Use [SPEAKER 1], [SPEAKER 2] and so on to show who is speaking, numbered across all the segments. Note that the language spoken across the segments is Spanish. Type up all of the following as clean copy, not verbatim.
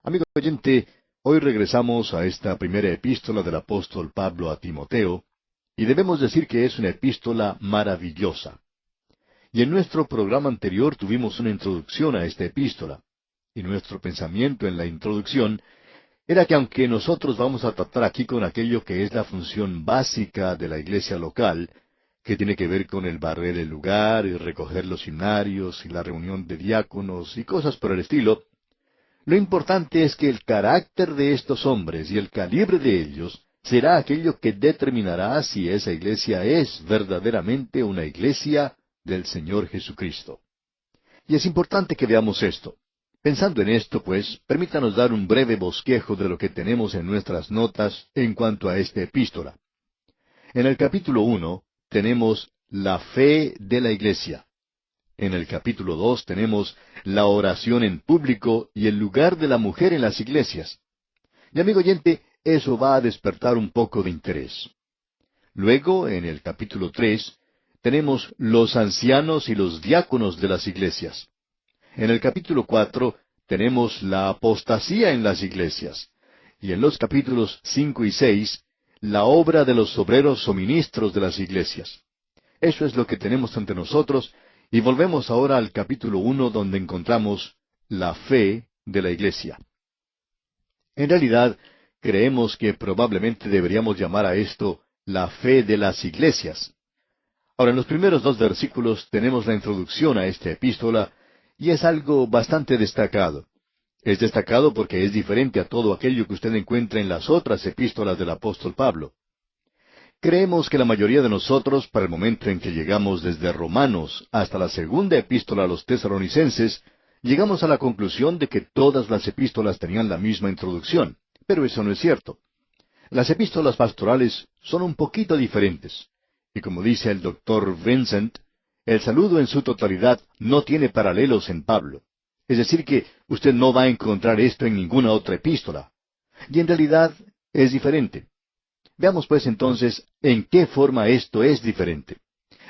[SPEAKER 1] Amigo oyente, hoy regresamos a esta primera epístola del apóstol Pablo a Timoteo, y debemos decir que es una epístola maravillosa. Y en nuestro programa anterior tuvimos una introducción a esta epístola, y nuestro pensamiento en la introducción era que aunque nosotros vamos a tratar aquí con aquello que es la función básica de la iglesia local, que tiene que ver con el barrer el lugar y recoger los himnarios y la reunión de diáconos y cosas por el estilo, lo importante es que el carácter de estos hombres y el calibre de ellos será aquello que determinará si esa iglesia es verdaderamente una iglesia del Señor Jesucristo. Y es importante que veamos esto. Pensando en esto, pues, permítanos dar un breve bosquejo de lo que tenemos en nuestras notas en cuanto a esta epístola. En el capítulo 1 tenemos la fe de la iglesia. En el capítulo 2 tenemos la oración en público y el lugar de la mujer en las iglesias. Y amigo oyente, eso va a despertar un poco de interés. Luego, en el capítulo 3, tenemos los ancianos y los diáconos de las iglesias. En el capítulo 4 tenemos la apostasía en las iglesias. Y en los capítulos 5 y 6, la obra de los obreros o ministros de las iglesias. Eso es lo que tenemos ante nosotros, y volvemos ahora al capítulo 1 donde encontramos la fe de la iglesia. En realidad, creemos que probablemente deberíamos llamar a esto la fe de las iglesias. Ahora, en los primeros 2 versículos tenemos la introducción a esta epístola, y es algo bastante destacado. Es destacado porque es diferente a todo aquello que usted encuentra en las otras epístolas del apóstol Pablo. Creemos que la mayoría de nosotros, para el momento en que llegamos desde Romanos hasta la segunda epístola a los Tesalonicenses, llegamos a la conclusión de que todas las epístolas tenían la misma introducción, pero eso no es cierto. Las epístolas pastorales son un poquito diferentes, y como dice el doctor Vincent, el saludo en su totalidad no tiene paralelos en Pablo. Es decir que usted no va a encontrar esto en ninguna otra epístola. Y en realidad es diferente. Veamos pues entonces en qué forma esto es diferente.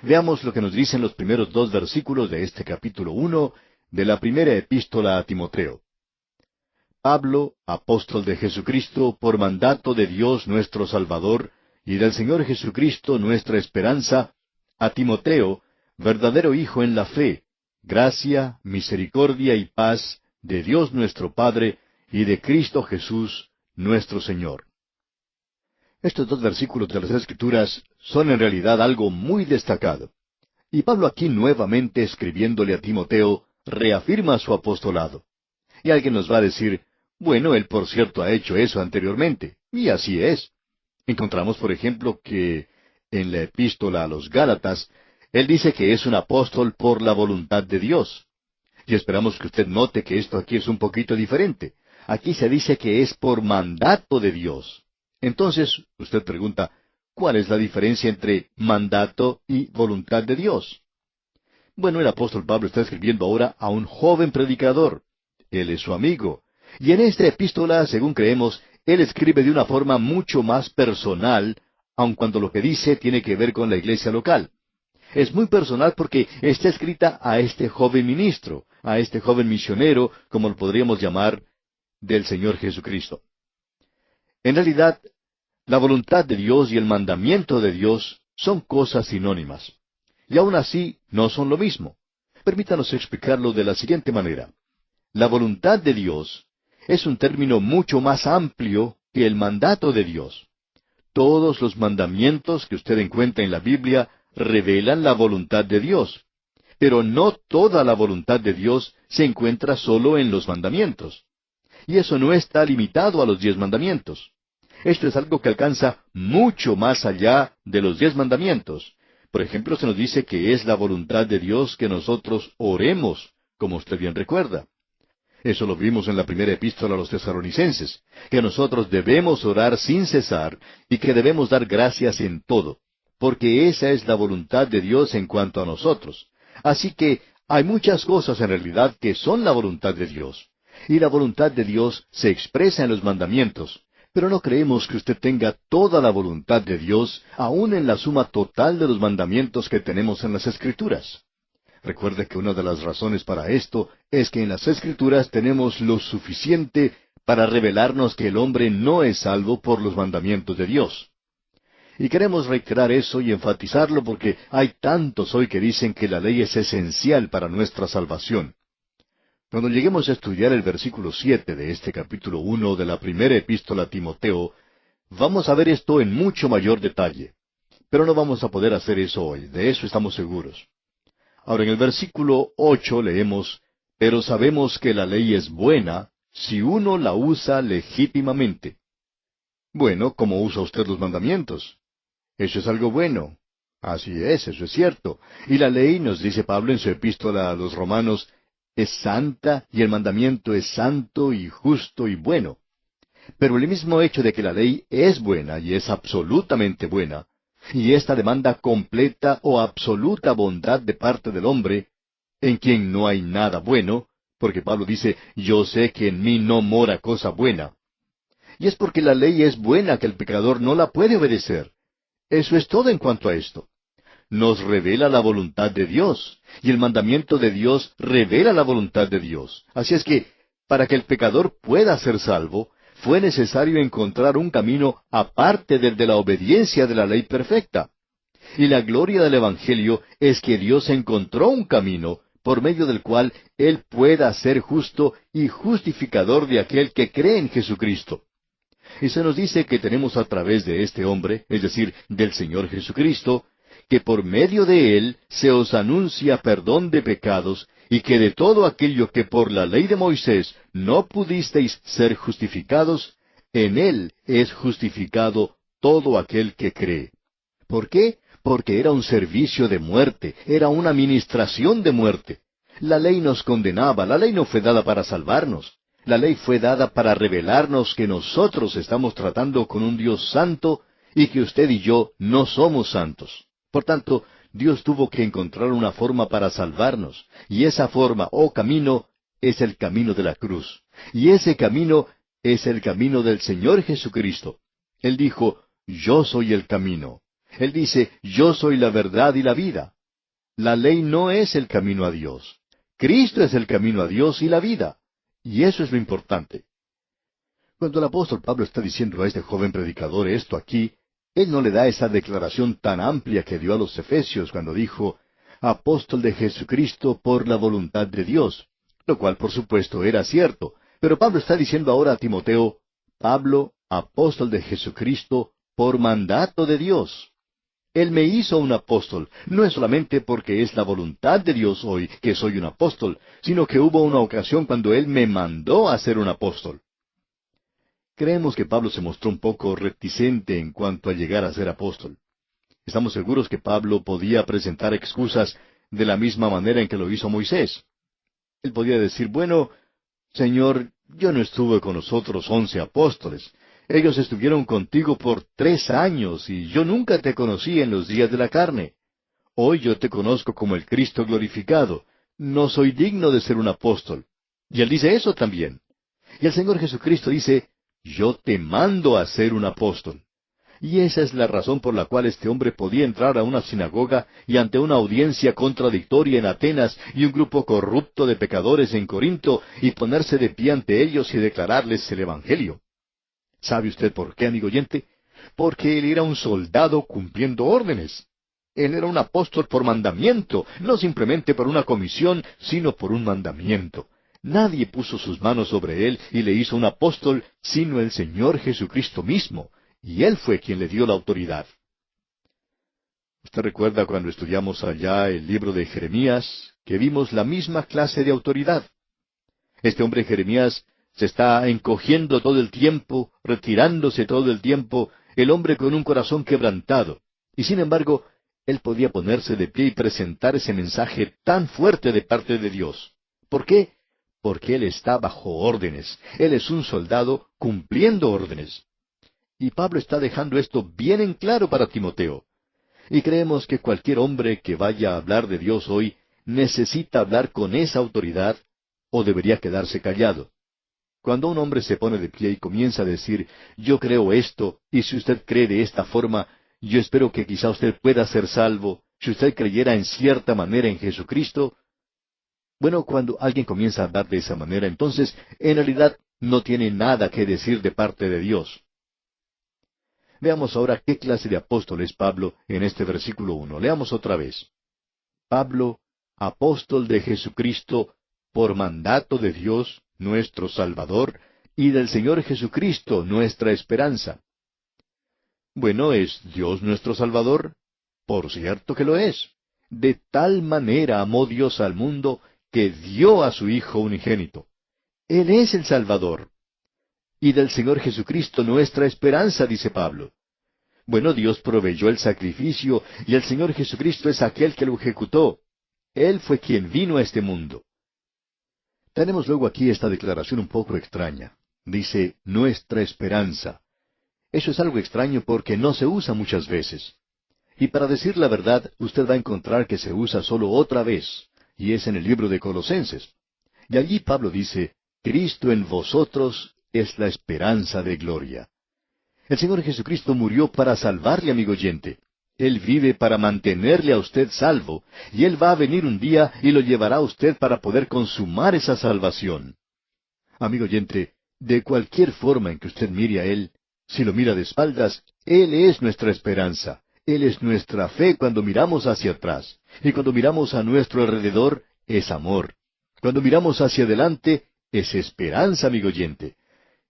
[SPEAKER 1] Veamos lo que nos dicen los primeros 2 versículos de este capítulo 1 de la primera epístola a Timoteo. Pablo, apóstol de Jesucristo, por mandato de Dios nuestro Salvador, y del Señor Jesucristo nuestra esperanza, a Timoteo, verdadero hijo en la fe, gracia, misericordia y paz de Dios nuestro Padre y de Cristo Jesús nuestro Señor. Estos 2 versículos de las Escrituras son en realidad algo muy destacado. Y Pablo aquí nuevamente escribiéndole a Timoteo, reafirma su apostolado. Y alguien nos va a decir, bueno, él por cierto ha hecho eso anteriormente, y así es. Encontramos, por ejemplo, que en la epístola a los Gálatas, él dice que es un apóstol por la voluntad de Dios. Y esperamos que usted note que esto aquí es un poquito diferente. Aquí se dice que es por mandato de Dios. Entonces, usted pregunta, ¿cuál es la diferencia entre mandato y voluntad de Dios? Bueno, el apóstol Pablo está escribiendo ahora a un joven predicador. Él es su amigo. Y en esta epístola, según creemos, él escribe de una forma mucho más personal, aun cuando lo que dice tiene que ver con la iglesia local. Es muy personal porque está escrita a este joven ministro, a este joven misionero, como lo podríamos llamar, del Señor Jesucristo. En realidad, la voluntad de Dios y el mandamiento de Dios son cosas sinónimas. Y aun así, no son lo mismo. Permítanos explicarlo de la siguiente manera. La voluntad de Dios es un término mucho más amplio que el mandato de Dios. Todos los mandamientos que usted encuentra en la Biblia revelan la voluntad de Dios. Pero no toda la voluntad de Dios se encuentra solo en los mandamientos. Y eso no está limitado a los 10 mandamientos. Esto es algo que alcanza mucho más allá de los 10 mandamientos. Por ejemplo, se nos dice que es la voluntad de Dios que nosotros oremos, como usted bien recuerda. Eso lo vimos en la primera epístola a los Tesalonicenses, que nosotros debemos orar sin cesar y que debemos dar gracias en todo, porque esa es la voluntad de Dios en cuanto a nosotros. Así que hay muchas cosas en realidad que son la voluntad de Dios. Y la voluntad de Dios se expresa en los mandamientos, pero no creemos que usted tenga toda la voluntad de Dios, aun en la suma total de los mandamientos que tenemos en las Escrituras. Recuerde que una de las razones para esto es que en las Escrituras tenemos lo suficiente para revelarnos que el hombre no es salvo por los mandamientos de Dios. Y queremos reiterar eso y enfatizarlo porque hay tantos hoy que dicen que la ley es esencial para nuestra salvación. Cuando lleguemos a estudiar el versículo 7 de este capítulo 1 de la primera epístola a Timoteo, vamos a ver esto en mucho mayor detalle. Pero no vamos a poder hacer eso hoy, de eso estamos seguros. Ahora en el versículo 8 leemos, pero sabemos que la ley es buena si uno la usa legítimamente. Bueno, ¿cómo usa usted los mandamientos? Eso es algo bueno. Así es, eso es cierto. Y la ley, nos dice Pablo en su epístola a los Romanos, es santa y el mandamiento es santo y justo y bueno. Pero el mismo hecho de que la ley es buena y es absolutamente buena, y esta demanda completa o absoluta bondad de parte del hombre, en quien no hay nada bueno, porque Pablo dice, yo sé que en mí no mora cosa buena. Y es porque la ley es buena que el pecador no la puede obedecer. Eso es todo en cuanto a esto. Nos revela la voluntad de Dios, y el mandamiento de Dios revela la voluntad de Dios. Así es que, para que el pecador pueda ser salvo, fue necesario encontrar un camino aparte del de la obediencia de la ley perfecta. Y la gloria del Evangelio es que Dios encontró un camino por medio del cual Él pueda ser justo y justificador de aquel que cree en Jesucristo. Y se nos dice que tenemos a través de este hombre, es decir, del Señor Jesucristo, que por medio de Él se os anuncia perdón de pecados, y que de todo aquello que por la ley de Moisés no pudisteis ser justificados, en Él es justificado todo aquel que cree. ¿Por qué? Porque era un servicio de muerte, era una ministración de muerte. La ley nos condenaba, la ley no fue dada para salvarnos. La ley fue dada para revelarnos que nosotros estamos tratando con un Dios santo y que usted y yo no somos santos. Por tanto, Dios tuvo que encontrar una forma para salvarnos, y esa forma o camino es el camino de la cruz. Y ese camino es el camino del Señor Jesucristo. Él dijo, yo soy el camino. Él dice, yo soy la verdad y la vida. La ley no es el camino a Dios. Cristo es el camino a Dios y la vida. Y eso es lo importante. Cuando el apóstol Pablo está diciendo a este joven predicador esto aquí, él no le da esa declaración tan amplia que dio a los Efesios cuando dijo, apóstol de Jesucristo por la voluntad de Dios, lo cual por supuesto era cierto. Pero Pablo está diciendo ahora a Timoteo, Pablo, apóstol de Jesucristo por mandato de Dios. Él me hizo un apóstol, no es solamente porque es la voluntad de Dios hoy que soy un apóstol, sino que hubo una ocasión cuando Él me mandó a ser un apóstol. Creemos que Pablo se mostró un poco reticente en cuanto a llegar a ser apóstol. Estamos seguros que Pablo podía presentar excusas de la misma manera en que lo hizo Moisés. Él podía decir, bueno, Señor, yo no estuve con los otros 11 apóstoles. Ellos estuvieron contigo por 3 años y yo nunca te conocí en los días de la carne. Hoy yo te conozco como el Cristo glorificado. No soy digno de ser un apóstol. Y él dice eso también. Y el Señor Jesucristo dice, yo te mando a ser un apóstol. Y esa es la razón por la cual este hombre podía entrar a una sinagoga y ante una audiencia contradictoria en Atenas y un grupo corrupto de pecadores en Corinto y ponerse de pie ante ellos y declararles el Evangelio. ¿Sabe usted por qué, amigo oyente? Porque él era un soldado cumpliendo órdenes. Él era un apóstol por mandamiento, no simplemente por una comisión, sino por un mandamiento. Nadie puso sus manos sobre él y le hizo un apóstol, sino el Señor Jesucristo mismo, y Él fue quien le dio la autoridad. ¿Usted recuerda cuando estudiamos allá el libro de Jeremías, que vimos la misma clase de autoridad? Este hombre Jeremías se está encogiendo todo el tiempo, retirándose todo el tiempo, el hombre con un corazón quebrantado. Y sin embargo, él podía ponerse de pie y presentar ese mensaje tan fuerte de parte de Dios. ¿Por qué? Porque él está bajo órdenes. Él es un soldado cumpliendo órdenes. Y Pablo está dejando esto bien en claro para Timoteo. Y creemos que cualquier hombre que vaya a hablar de Dios hoy necesita hablar con esa autoridad o debería quedarse callado. Cuando un hombre se pone de pie y comienza a decir, yo creo esto, y si usted cree de esta forma, yo espero que quizá usted pueda ser salvo, si usted creyera en cierta manera en Jesucristo. Bueno, cuando alguien comienza a hablar de esa manera, entonces, en realidad, no tiene nada que decir de parte de Dios. Veamos ahora qué clase de apóstol es Pablo en este versículo 1. Leamos otra vez. Pablo, apóstol de Jesucristo, por mandato de Dios, nuestro Salvador, y del Señor Jesucristo, nuestra esperanza. Bueno, ¿es Dios nuestro Salvador? Por cierto que lo es. De tal manera amó Dios al mundo que dio a su Hijo unigénito. Él es el Salvador. Y del Señor Jesucristo nuestra esperanza, dice Pablo. Bueno, Dios proveyó el sacrificio y el Señor Jesucristo es aquel que lo ejecutó. Él fue quien vino a este mundo. Tenemos luego aquí esta declaración un poco extraña. Dice, nuestra esperanza. Eso es algo extraño porque no se usa muchas veces. Y para decir la verdad, usted va a encontrar que se usa solo otra vez, y es en el libro de Colosenses. Y allí Pablo dice, Cristo en vosotros es la esperanza de gloria. El Señor Jesucristo murió para salvarle, amigo oyente. Él vive para mantenerle a usted salvo, y Él va a venir un día y lo llevará a usted para poder consumar esa salvación. Amigo oyente, de cualquier forma en que usted mire a Él, si lo mira de espaldas, Él es nuestra esperanza. Él es nuestra fe cuando miramos hacia atrás. Y cuando miramos a nuestro alrededor, es amor. Cuando miramos hacia adelante, es esperanza, amigo oyente.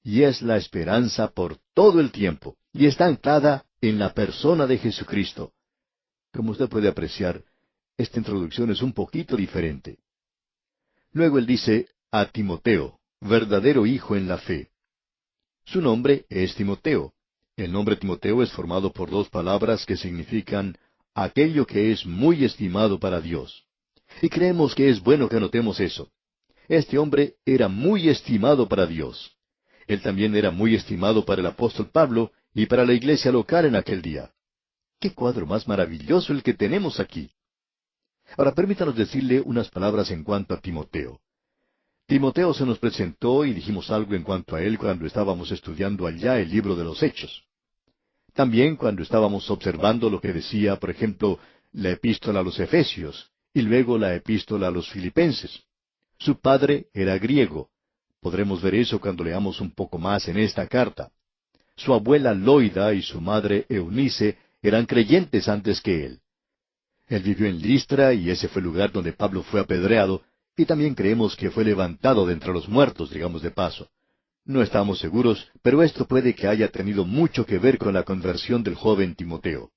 [SPEAKER 1] Y es la esperanza por todo el tiempo, y está anclada en la persona de Jesucristo. Como usted puede apreciar, esta introducción es un poquito diferente. Luego él dice, a Timoteo, verdadero hijo en la fe. Su nombre es Timoteo. El nombre Timoteo es formado por dos palabras que significan aquello que es muy estimado para Dios. Y creemos que es bueno que notemos eso. Este hombre era muy estimado para Dios. Él también era muy estimado para el apóstol Pablo y para la iglesia local en aquel día. ¡Qué cuadro más maravilloso el que tenemos aquí! Ahora permítanos decirle unas palabras en cuanto a Timoteo. Timoteo se nos presentó y dijimos algo en cuanto a él cuando estábamos estudiando allá el libro de los Hechos. También cuando estábamos observando lo que decía, por ejemplo, la epístola a los Efesios y luego la epístola a los Filipenses. Su padre era griego. Podremos ver eso cuando leamos un poco más en esta carta. Su abuela Loida y su madre Eunice eran creyentes antes que él. Él vivió en Listra y ese fue el lugar donde Pablo fue apedreado, y también creemos que fue levantado de entre los muertos, digamos de paso. No estamos seguros, pero esto puede que haya tenido mucho que ver con la conversión del joven Timoteo.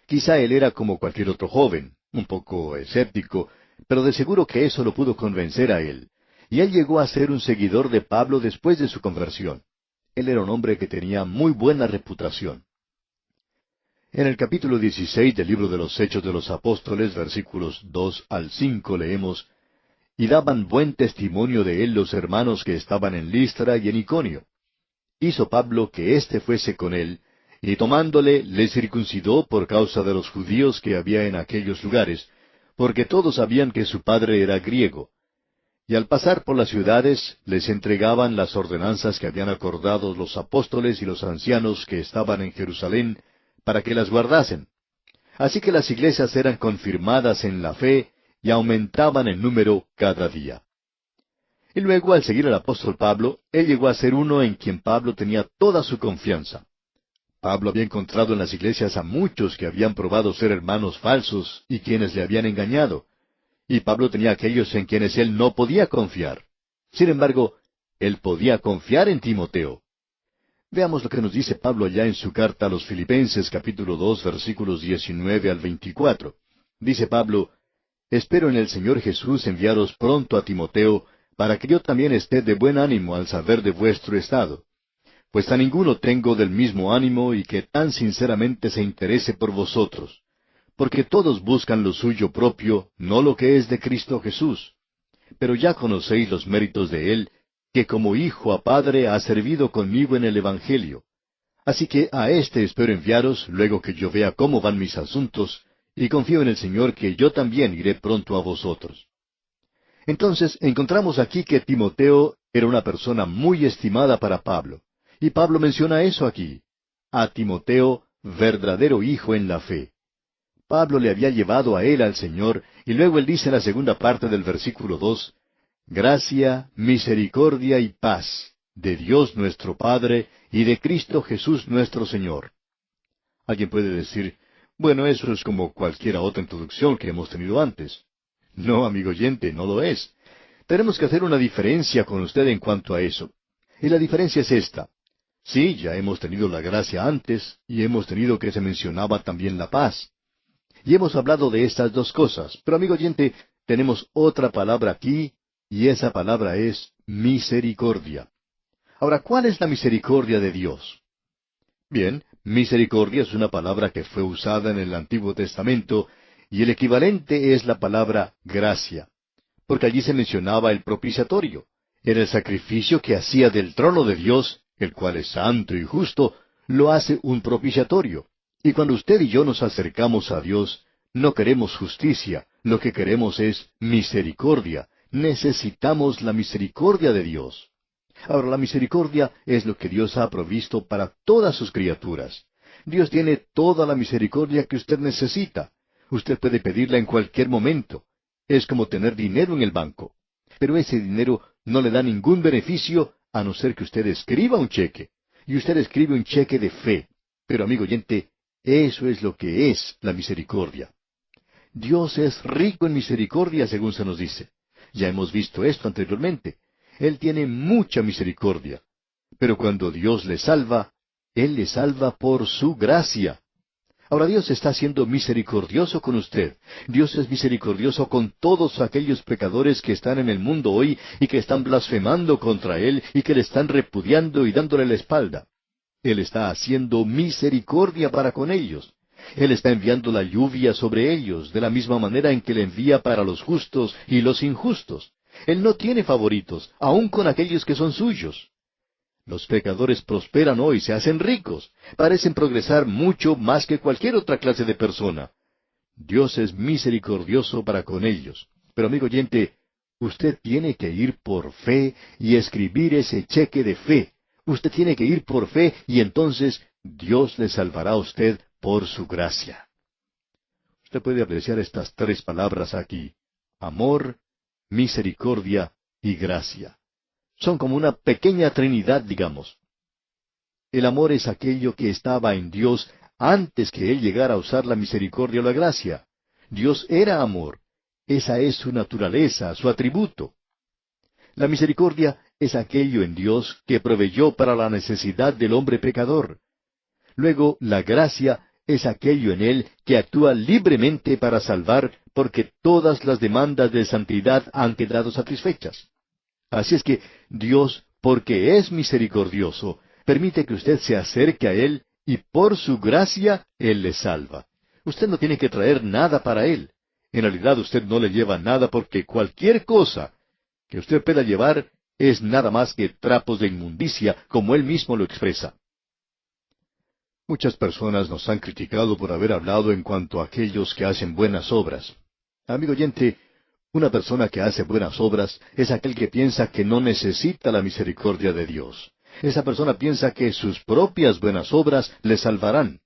[SPEAKER 1] Quizá él era como cualquier otro joven, un poco escéptico, pero de seguro que eso lo pudo convencer a él. Y él llegó a ser un seguidor de Pablo después de su conversión. Él era un hombre que tenía muy buena reputación. En el capítulo 16 del libro de los Hechos de los Apóstoles, versículos 2 al 5, leemos, y daban buen testimonio de él los hermanos que estaban en Listra y en Iconio. Hizo Pablo que éste fuese con él, y tomándole le circuncidó por causa de los judíos que había en aquellos lugares, porque todos sabían que su padre era griego. Y al pasar por las ciudades les entregaban las ordenanzas que habían acordado los apóstoles y los ancianos que estaban en Jerusalén, para que las guardasen. Así que las iglesias eran confirmadas en la fe y aumentaban en número cada día. Y luego, al seguir al apóstol Pablo, él llegó a ser uno en quien Pablo tenía toda su confianza. Pablo había encontrado en las iglesias a muchos que habían probado ser hermanos falsos y quienes le habían engañado. Y Pablo tenía aquellos en quienes él no podía confiar. Sin embargo, él podía confiar en Timoteo. Veamos lo que nos dice Pablo allá en su carta a los Filipenses, capítulo 2, versículos 19 al 24. Dice Pablo, espero en el Señor Jesús enviaros pronto a Timoteo, para que yo también esté de buen ánimo al saber de vuestro estado. Pues a ninguno tengo del mismo ánimo y que tan sinceramente se interese por vosotros. Porque todos buscan lo suyo propio, no lo que es de Cristo Jesús. Pero ya conocéis los méritos de él, que como hijo a padre ha servido conmigo en el Evangelio. Así que a éste espero enviaros, luego que yo vea cómo van mis asuntos, y confío en el Señor que yo también iré pronto a vosotros. Entonces encontramos aquí que Timoteo era una persona muy estimada para Pablo. Y Pablo menciona eso aquí. A Timoteo, verdadero hijo en la fe. Pablo le había llevado a él al Señor, y luego él dice en la segunda parte del versículo 2, gracia, misericordia y paz, de Dios nuestro Padre y de Cristo Jesús nuestro Señor. Alguien puede decir, bueno, eso es como cualquier otra introducción que hemos tenido antes. No, amigo oyente, no lo es. Tenemos que hacer una diferencia con usted en cuanto a eso. Y la diferencia es esta. Sí, ya hemos tenido la gracia antes, y hemos tenido que se mencionaba también la paz. Y hemos hablado de estas dos cosas, pero amigo oyente, tenemos otra palabra aquí, y esa palabra es misericordia. Ahora, ¿cuál es la misericordia de Dios? Bien, misericordia es una palabra que fue usada en el Antiguo Testamento, y el equivalente es la palabra gracia, porque allí se mencionaba el propiciatorio. Era el sacrificio que hacía del trono de Dios, el cual es santo y justo, lo hace un propiciatorio. Y cuando usted y yo nos acercamos a Dios, no queremos justicia, lo que queremos es misericordia. Necesitamos la misericordia de Dios. Ahora, la misericordia es lo que Dios ha provisto para todas sus criaturas. Dios tiene toda la misericordia que usted necesita. Usted puede pedirla en cualquier momento. Es como tener dinero en el banco. Pero ese dinero no le da ningún beneficio a no ser que usted escriba un cheque. Y usted escribe un cheque de fe. Pero, amigo oyente, eso es lo que es la misericordia. Dios es rico en misericordia, según se nos dice. Ya hemos visto esto anteriormente. Él tiene mucha misericordia. Pero cuando Dios le salva, Él le salva por su gracia. Ahora Dios está siendo misericordioso con usted. Dios es misericordioso con todos aquellos pecadores que están en el mundo hoy y que están blasfemando contra Él y que le están repudiando y dándole la espalda. Él está haciendo misericordia para con ellos. Él está enviando la lluvia sobre ellos, de la misma manera en que le envía para los justos y los injustos. Él no tiene favoritos, aun con aquellos que son suyos. Los pecadores prosperan hoy, se hacen ricos, parecen progresar mucho más que cualquier otra clase de persona. Dios es misericordioso para con ellos. Pero amigo oyente, usted tiene que ir por fe y escribir ese cheque de fe. Usted tiene que ir por fe y entonces Dios le salvará a usted por su gracia. Usted puede apreciar estas tres palabras aquí: amor, misericordia y gracia. Son como una pequeña trinidad, digamos. El amor es aquello que estaba en Dios antes que Él llegara a usar la misericordia o la gracia. Dios era amor. Esa es su naturaleza, su atributo. La misericordia es aquello en Dios que proveyó para la necesidad del hombre pecador. Luego, la gracia es aquello en Él que actúa libremente para salvar, porque todas las demandas de santidad han quedado satisfechas. Así es que Dios, porque es misericordioso, permite que usted se acerque a Él y por su gracia Él le salva. Usted no tiene que traer nada para Él. En realidad usted no le lleva nada porque cualquier cosa que usted pueda llevar es nada más que trapos de inmundicia, como Él mismo lo expresa. Muchas personas nos han criticado por haber hablado en cuanto a aquellos que hacen buenas obras. Amigo oyente, una persona que hace buenas obras es aquel que piensa que no necesita la misericordia de Dios. Esa persona piensa que sus propias buenas obras le salvarán.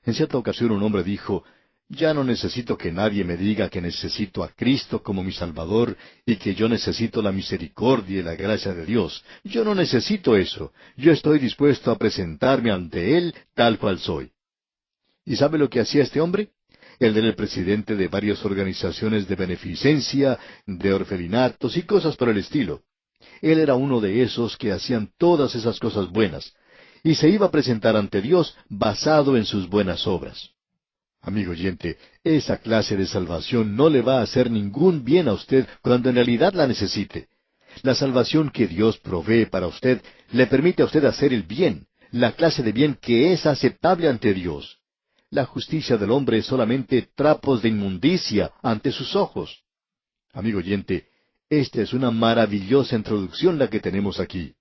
[SPEAKER 1] En cierta ocasión un hombre dijo, ya no necesito que nadie me diga que necesito a Cristo como mi Salvador y que yo necesito la misericordia y la gracia de Dios. Yo no necesito eso. Yo estoy dispuesto a presentarme ante Él tal cual soy. ¿Y sabe lo que hacía este hombre? Él era el presidente de varias organizaciones de beneficencia, de orfelinatos y cosas por el estilo. Él era uno de esos que hacían todas esas cosas buenas, y se iba a presentar ante Dios basado en sus buenas obras. Amigo oyente, esa clase de salvación no le va a hacer ningún bien a usted cuando en realidad la necesite. La salvación que Dios provee para usted le permite a usted hacer el bien, la clase de bien que es aceptable ante Dios. La justicia del hombre es solamente trapos de inmundicia ante sus ojos. Amigo oyente, esta es una maravillosa introducción la que tenemos aquí.